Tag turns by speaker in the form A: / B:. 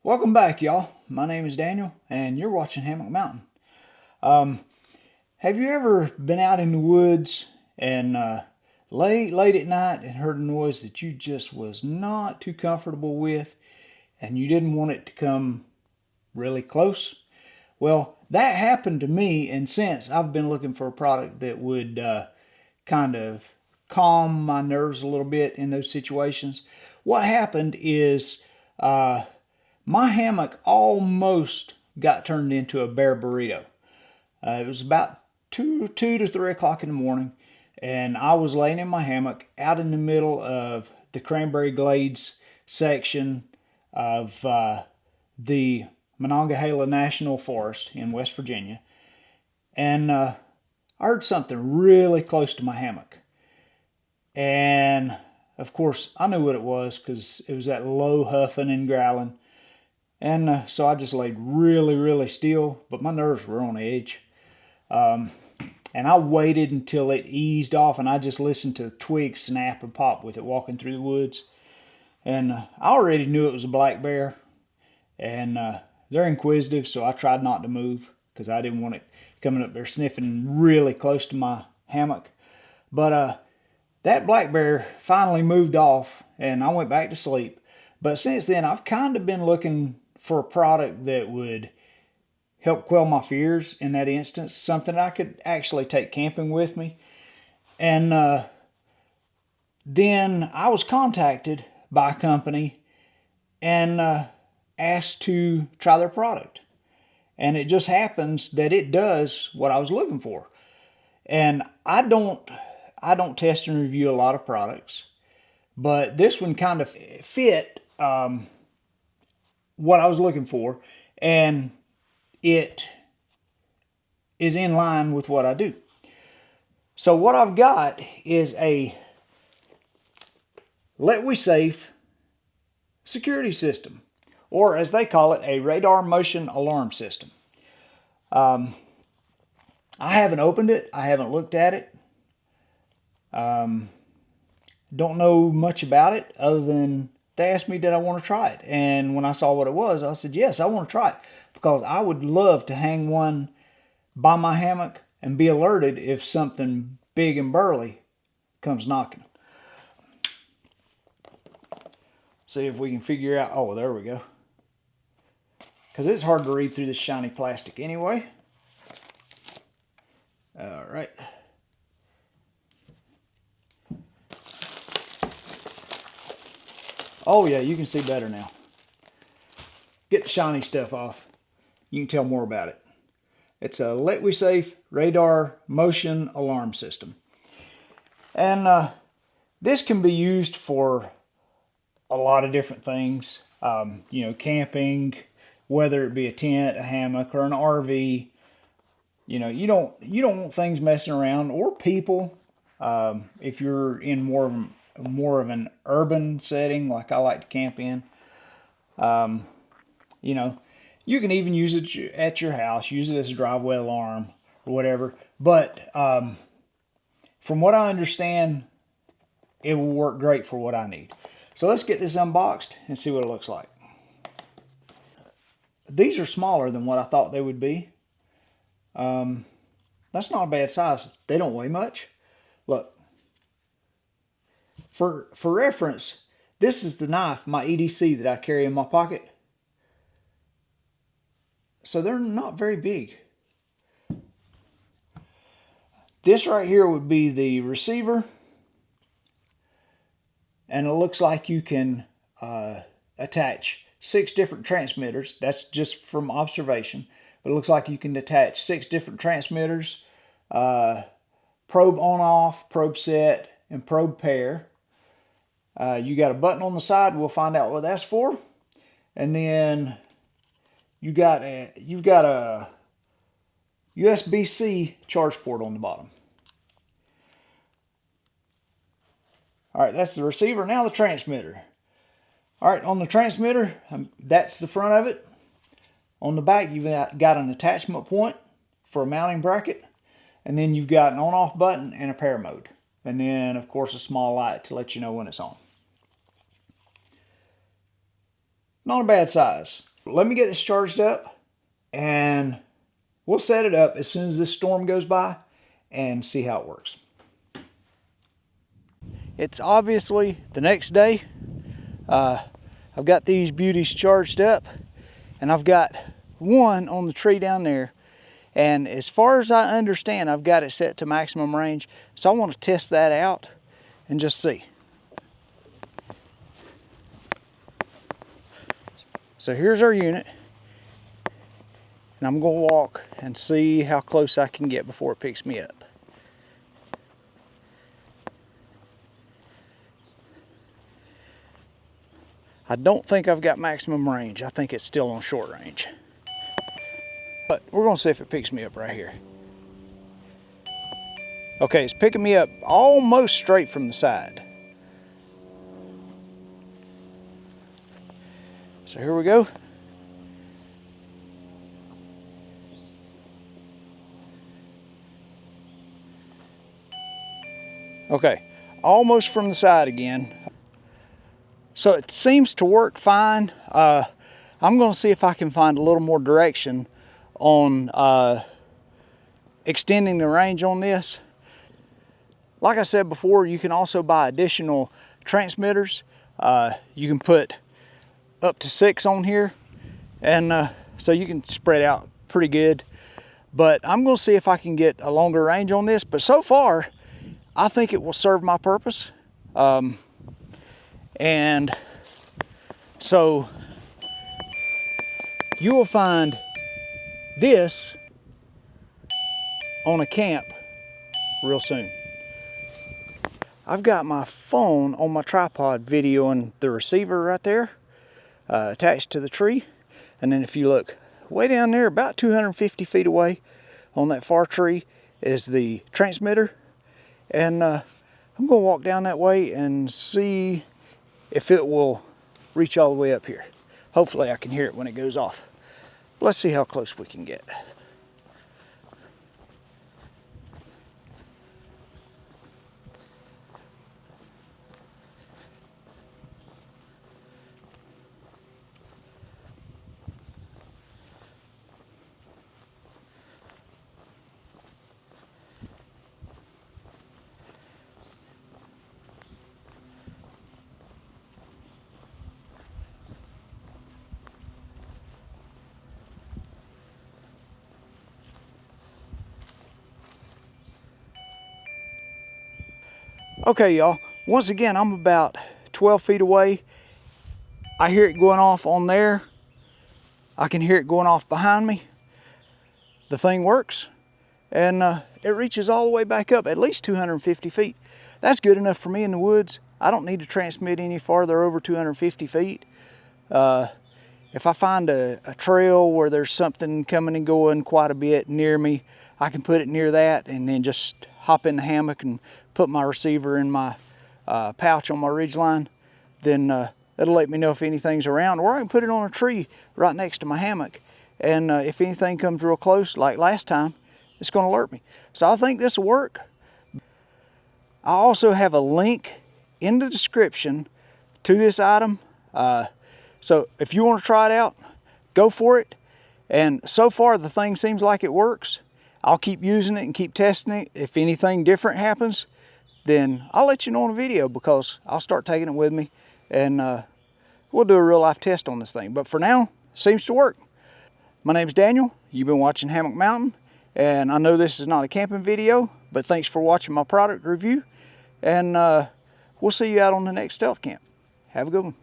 A: Welcome back, y'all. My name is Daniel, and you're watching Hammock Mountain. Um, have you ever been out in the woods and late at night and heard a noise that you just was not too comfortable with, and you didn't want it to come really close? Well, that happened to me, and since I've been looking for a product that would kind of calm my nerves a little bit in those situations. What happened is uh, my hammock almost got turned into a bear burrito. It was about 2 to 3 o'clock in the morning, and I was laying in my hammock out in the middle of the Cranberry Glades section of the Monongahela National Forest in West Virginia, and I heard something really close to my hammock. And of course, I knew what it was because it was that low huffing and growling. And so I just laid really still, but my nerves were on edge. Um, and I waited until it eased off, and I just listened to twigs snap and pop with it walking through the woods. And I already knew it was a black bear, and they're inquisitive, so I tried not to move because I didn't want it coming up there sniffing really close to my hammock. But that black bear finally moved off, and I went back to sleep. But since then, I've kind of been looking for a product that would help quell my fears in that instance, something I could actually take camping with me. And then I was contacted by a company and asked to try their product. And it just happens that it does what I was looking for. And I don't test and review a lot of products, but this one kind of fit what I was looking for, and it is in line with what I do. So what I've got is a LETWESAF security system, or as they call it, a radar motion alarm system. I haven't opened it. I haven't looked at it. Don't know much about it other than they asked me did I want to try it. And when I saw what it was, I said, yes, I want to try it because I would love to hang one by my hammock and be alerted if something big and burly comes knocking. See if we can figure out, oh, there we go. Because it's hard to read through this shiny plastic anyway. All right. Oh yeah, you can see better now. Get the shiny stuff off. You can tell more about it. It's a LETWESAF Radar Motion Alarm System. And this can be used for a lot of different things. Camping, whether it be a tent, a hammock, or an RV. You don't want things messing around, or people. If you're in more of an urban setting, like I like to camp in, you can even use it at your house. Use it as a driveway alarm or whatever. But from what I understand, it will work great for what I need. So let's get this unboxed and see what it looks like. These are smaller than what I thought they would be. That's not a bad size. They don't weigh much. Look, for reference, this is the knife, my EDC, that I carry in my pocket. So they're not very big. This right here would be the receiver, and it looks like you can attach 6 different transmitters. That's just from observation. But it looks like you can attach 6 different transmitters, probe on-off, probe set, and probe pair. You got a button on the side. We'll find out what that's for. And then you've got a USB-C charge port on the bottom. All right, that's the receiver. Now the transmitter. All right, on the transmitter, that's the front of it. On the back, you've got an attachment point for a mounting bracket. And then you've got an on-off button and a pair mode. And then, of course, a small light to let you know when it's on. Not a bad size. Let me get this charged up and we'll set it up as soon as this storm goes by and see how it works. It's obviously the next day. I've got these beauties charged up and I've got one on the tree down there. And as far as I understand, I've got it set to maximum range. So I want to test that out and just see. So here's our unit. And I'm going to walk and see how close I can get before it picks me up. I don't think I've got maximum range. I think it's still on short range. But we're going to see if it picks me up right here. Okay, it's picking me up almost straight from the side. So here we go. Okay, almost from the side again. So it seems to work fine. I'm going to see if I can find a little more direction on extending the range on this. Like I said before, you can also buy additional transmitters. You can put up to 6 on here, and so you can spread out pretty good. But I'm going to see if I can get a longer range on this. But so far, I think it will serve my purpose. And so you will find this on a camp real soon. I've got my phone on my tripod videoing the receiver right there attached to the tree. And then if you look way down there, about 250 feet away on that far tree is the transmitter. And I'm going to walk down that way and see if it will reach all the way up here. Hopefully I can hear it when it goes off. Let's see how close we can get. Okay, y'all, once again, I'm about 12 feet away. I hear it going off on there. I can hear it going off behind me. The thing works, and it reaches all the way back up, at least 250 feet. That's good enough for me in the woods. I don't need to transmit any farther over 250 feet. If I find a trail where there's something coming and going quite a bit near me, I can put it near that and then just hop in the hammock and put my receiver in my pouch on my ridgeline. Then it'll let me know if anything's around, or I can put it on a tree right next to my hammock. And if anything comes real close, like last time, it's going to alert me. So I think this will work. I also have a link in the description to this item. So if you want to try it out, go for it. And so far the thing seems like it works. I'll keep using it and keep testing it. If anything different happens, then I'll let you know on a video, because I'll start taking it with me and we'll do a real life test on this thing. But for now, it seems to work. My name's Daniel. You've been watching Hammock Mountain, and I know this is not a camping video, but thanks for watching my product review, and we'll see you out on the next stealth camp. Have a good one.